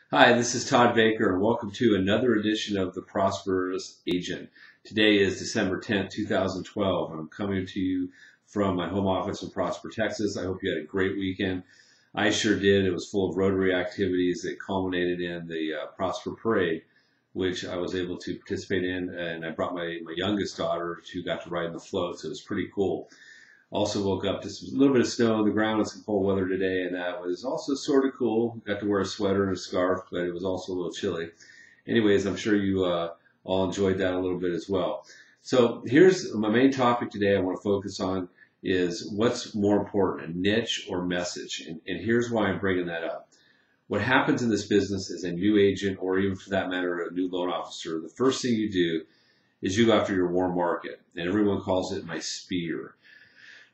Hi, this is Todd Baker, and welcome to another edition of The Prosperous Agent. Today is December 10th, 2012. I'm coming to you from my home office in Prosper, Texas. I hope you had a great weekend. I sure did. It was full of Rotary activities that culminated in the Prosper Parade, which I was able to participate in, and I brought my youngest daughter who got to ride in the float, so it was pretty cool. Also woke up to a little bit of snow on the ground and some cold weather today, and that was also sort of cool. Got to wear a sweater and a scarf, but it was also a little chilly. Anyways, I'm sure you all enjoyed that a little bit as well. So here's my main topic today I want to focus on is what's more important, a niche or message? And here's why I'm bringing that up. What happens in this business as a new agent, or even for that matter, a new loan officer, the first thing you do is you go after your warm market, and everyone calls it my spear.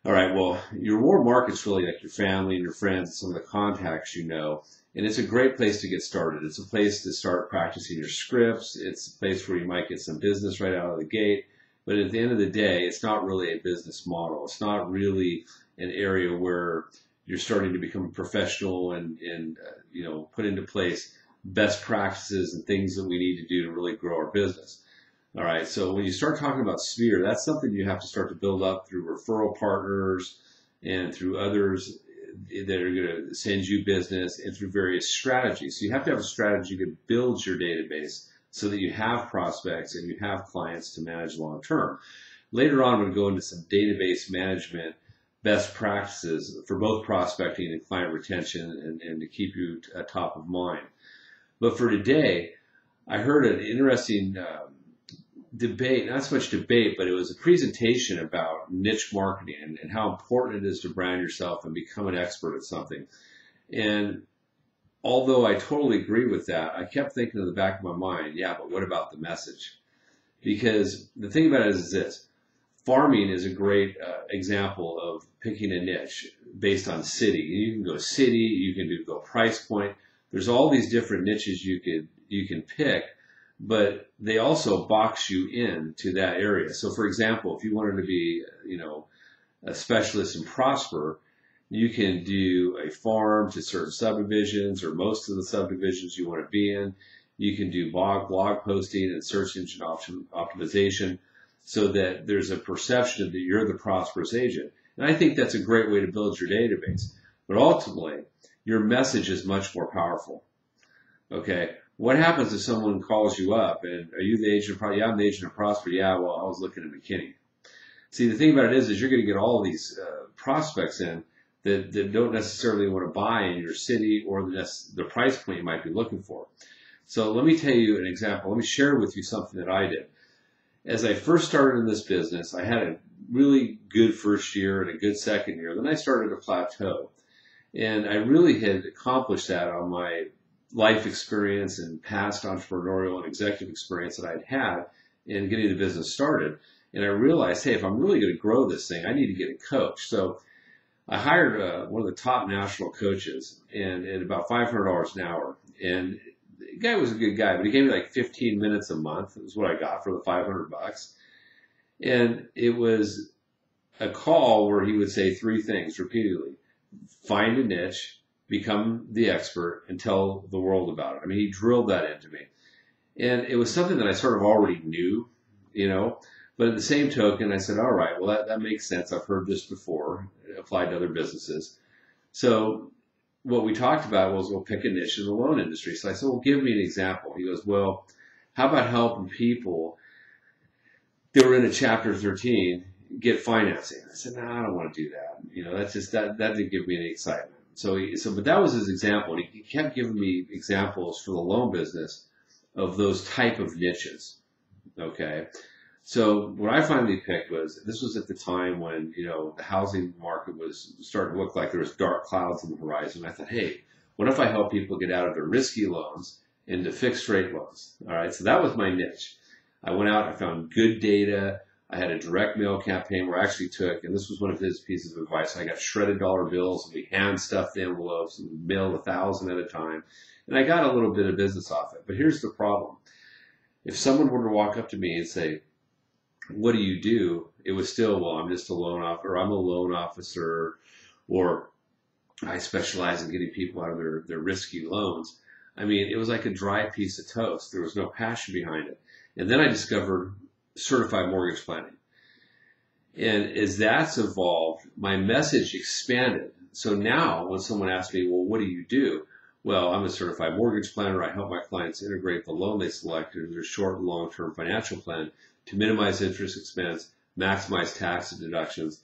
All right, well, your warm market's really like your family and your friends and some of the contacts you know, and it's a great place to get started. It's a place to start practicing your scripts. It's a place where you might get some business right out of the gate, but at the end of the day, it's not really a business model. It's not really an area where you're starting to become a professional and put into place best practices and things that we need to do to really grow our business. All right, so when you start talking about sphere, that's something you have to start to build up through referral partners and through others that are going to send you business and through various strategies. So you have to have a strategy to build your database so that you have prospects and you have clients to manage long term. Later on, I'm going to go into some database management best practices for both prospecting and client retention and to keep you top of mind. But for today, I heard an interesting debate, not so much debate, but it was a presentation about niche marketing and how important it is to brand yourself and become an expert at something. And although I totally agree with that, I kept thinking in the back of my mind, yeah, but what about the message? Because the thing about it is this. Farming is a great example of picking a niche based on city. You can go city, you can go price point. There's all these different niches you can pick, but they also box you in to that area. So for example, if you wanted to be, a specialist in Prosper, you can do a farm to certain subdivisions or most of the subdivisions you want to be in. You can do blog posting and search engine optimization so that there's a perception that you're the prosperous agent. And I think that's a great way to build your database. But ultimately, your message is much more powerful. Okay. What happens if someone calls you up and are you the agent? Yeah, I'm the agent of Prosper. Yeah, well, I was looking at McKinney. See, the thing about it is you're going to get all these prospects in that don't necessarily want to buy in your city or the price point you might be looking for. So let me tell you an example. Let me share with you something that I did. As I first started in this business, I had a really good first year and a good second year. Then I started to plateau. And I really had accomplished that on my life experience and past entrepreneurial and executive experience that I'd had in getting the business started. And I realized, hey, if I'm really going to grow this thing, I need to get a coach. So I hired one of the top national coaches and at about $500 an hour. And the guy was a good guy, but he gave me like 15 minutes a month. It was what I got for the $500. And it was a call where he would say three things repeatedly. Find a niche, become the expert, and tell the world about it. I mean, he drilled that into me. And it was something that I sort of already knew, but at the same token, I said, all right, well, that makes sense. I've heard this before. It applied to other businesses. So what we talked about was, we'll pick a niche in the loan industry. So I said, well, give me an example. He goes, well, how about helping people that were in a chapter 13 get financing? I said, no, I don't want to do that. That's just, that didn't give me any excitement. But that was his example. And he kept giving me examples for the loan business of those type of niches. Okay. So what I finally picked this was at the time when, the housing market was starting to look like there was dark clouds on the horizon. I thought, hey, what if I help people get out of their risky loans into fixed rate loans? All right. So that was my niche. I went out, I found good data. I had a direct mail campaign where I actually took, and this was one of his pieces of advice, I got shredded dollar bills and we hand stuffed envelopes and mailed 1,000 at a time. And I got a little bit of business off it. But here's the problem. If someone were to walk up to me and say, what do you do? It was still, well, I'm just a loan officer, or I'm a loan officer, or I specialize in getting people out of their risky loans. I mean, it was like a dry piece of toast. There was no passion behind it. And then I discovered certified mortgage planning. And as that's evolved, my message expanded. So now when someone asks me, well, what do you do? Well, I'm a certified mortgage planner. I help my clients integrate the loan they select into their short and long-term financial plan to minimize interest expense, maximize tax deductions,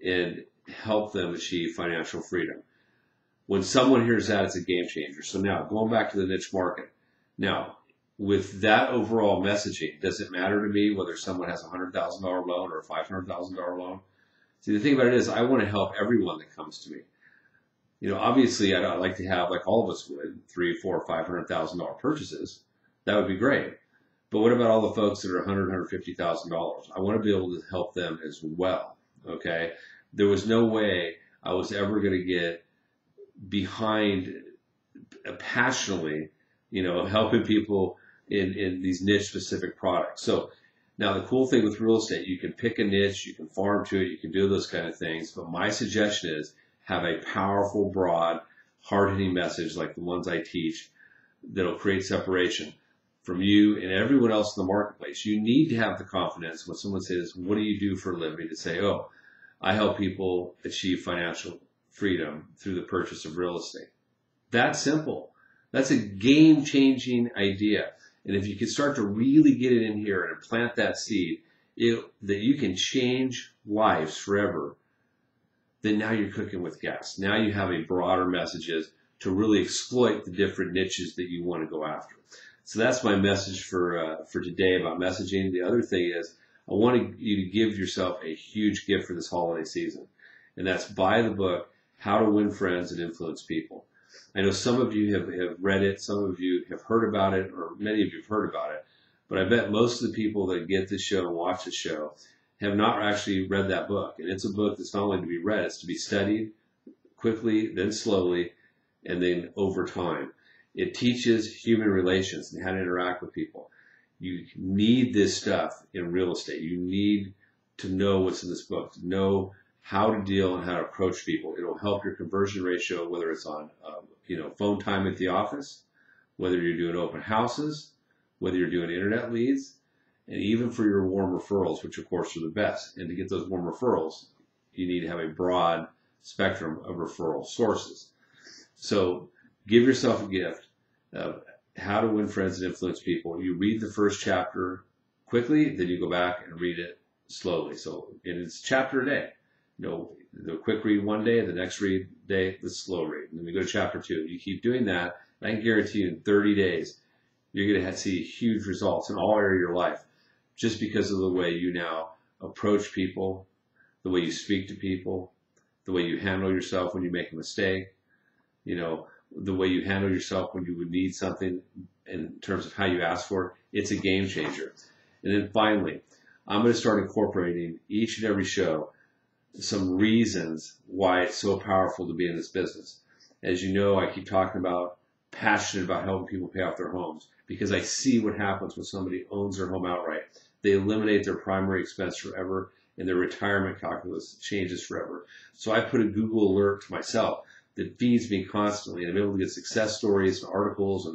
and help them achieve financial freedom. When someone hears that, it's a game changer. So now, going back to the niche market. Now, with that overall messaging, does it matter to me whether someone has a $100,000 loan or a $500,000 loan? See, the thing about it is I want to help everyone that comes to me. You know, obviously, I'd like to have, like all of us would, $300,000, $400,000, $500,000 purchases. That would be great. But what about all the folks that are $100,000, $150,000? I want to be able to help them as well. Okay, there was no way I was ever going to get behind passionately, you know, helping people in these niche specific products. So now the cool thing with real estate, you can pick a niche, you can farm to it, you can do those kind of things. But my suggestion is have a powerful, broad, hard-hitting message like the ones I teach that'll create separation from you and everyone else in the marketplace. You need to have the confidence when someone says, what do you do for a living? To say, oh, I help people achieve financial freedom through the purchase of real estate. That's simple. That's a game-changing idea. And if you can start to really get it in here and plant that seed, that you can change lives forever, then now you're cooking with gas. Now you have a broader messages to really exploit the different niches that you want to go after. So that's my message for today about messaging. The other thing is I want you to give yourself a huge gift for this holiday season, and that's buy the book, How to Win Friends and Influence People. I know some of you have read it, some of you have heard about it, or many of you have heard about it, but I bet most of the people that get this show and watch the show have not actually read that book. And it's a book that's not only to be read, it's to be studied quickly, then slowly, and then over time. It teaches human relations and how to interact with people. You need this stuff in real estate. You need to know what's in this book, to know how to deal and how to approach people. It'll help your conversion ratio, whether it's on phone time at the office, whether you're doing open houses, whether you're doing internet leads, and even for your warm referrals, which of course are the best. And to get those warm referrals, you need to have a broad spectrum of referral sources. So give yourself a gift of how to win friends and influence people. You read the first chapter quickly, then you go back and read it slowly. So it's a chapter a day. You know, the quick read one day, the next read day, the slow read. And then we go to chapter 2. You keep doing that, and I can guarantee you in 30 days, you're going to see huge results in all areas of your life just because of the way you now approach people, the way you speak to people, the way you handle yourself when you make a mistake, you know, the way you handle yourself when you would need something in terms of how you ask for it. It's a game changer. And then finally, I'm going to start incorporating each and every show some reasons why it's so powerful to be in this business. As you know, I keep talking about passionate about helping people pay off their homes because I see what happens when somebody owns their home outright. They eliminate their primary expense forever and their retirement calculus changes forever. So I put a Google alert to myself that feeds me constantly, and I'm able to get success stories and articles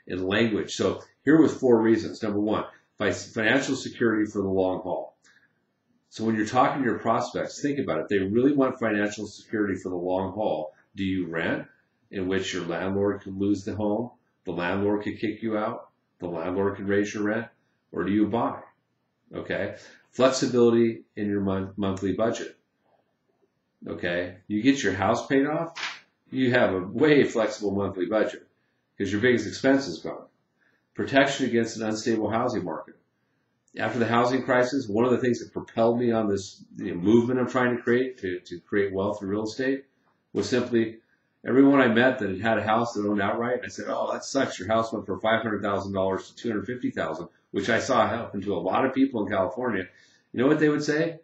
and language. So here was 4 reasons. Number 1, financial security for the long haul. So when you're talking to your prospects, think about it. They really want financial security for the long haul. Do you rent, in which your landlord could lose the home, the landlord could kick you out, the landlord could raise your rent, or do you buy? Okay. Flexibility in your monthly budget. Okay. You get your house paid off, you have a way flexible monthly budget because your biggest expense is gone. Protection against an unstable housing market. After the housing crisis, one of the things that propelled me on this movement I'm trying to create to create wealth in real estate was simply everyone I met that had a house that owned outright. I said, "Oh, that sucks. Your house went from $500,000 to $250,000," which I saw happen to a lot of people in California. You know what they would say?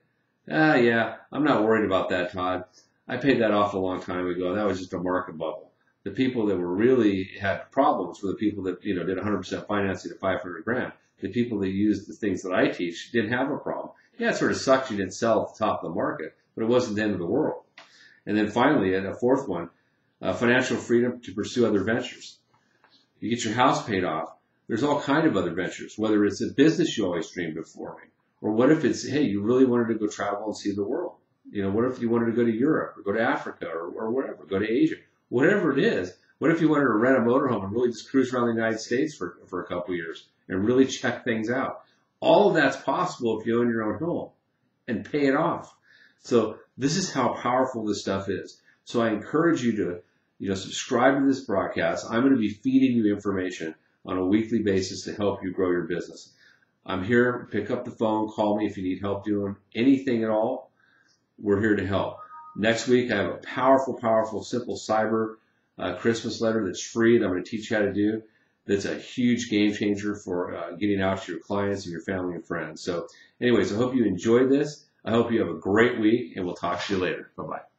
Yeah, I'm not worried about that, Todd. I paid that off a long time ago. That was just a market bubble. The people that were really had problems were the people that did 100% financing at $500,000. The people that used the things that I teach didn't have a problem. Yeah, it sort of sucked you didn't sell at the top of the market, but it wasn't the end of the world. And then finally, a 4th one, financial freedom to pursue other ventures. You get your house paid off. There's all kind of other ventures, whether it's a business you always dreamed of forming, or what if it's, hey, you really wanted to go travel and see the world? You know, what if you wanted to go to Europe or go to Africa or whatever, go to Asia, whatever it is. What if you wanted to rent a motorhome and really just cruise around the United States for a couple of years and really check things out? All of that's possible if you own your own home and pay it off. So this is how powerful this stuff is. So I encourage you to, subscribe to this broadcast. I'm going to be feeding you information on a weekly basis to help you grow your business. I'm here. Pick up the phone. Call me if you need help doing anything at all. We're here to help. Next week, I have a powerful, powerful, simple cyber Christmas letter that's free that I'm going to teach you how to do. That's a huge game changer for getting out to your clients and your family and friends. So anyways, I hope you enjoyed this. I hope you have a great week, and we'll talk to you later. Bye-bye.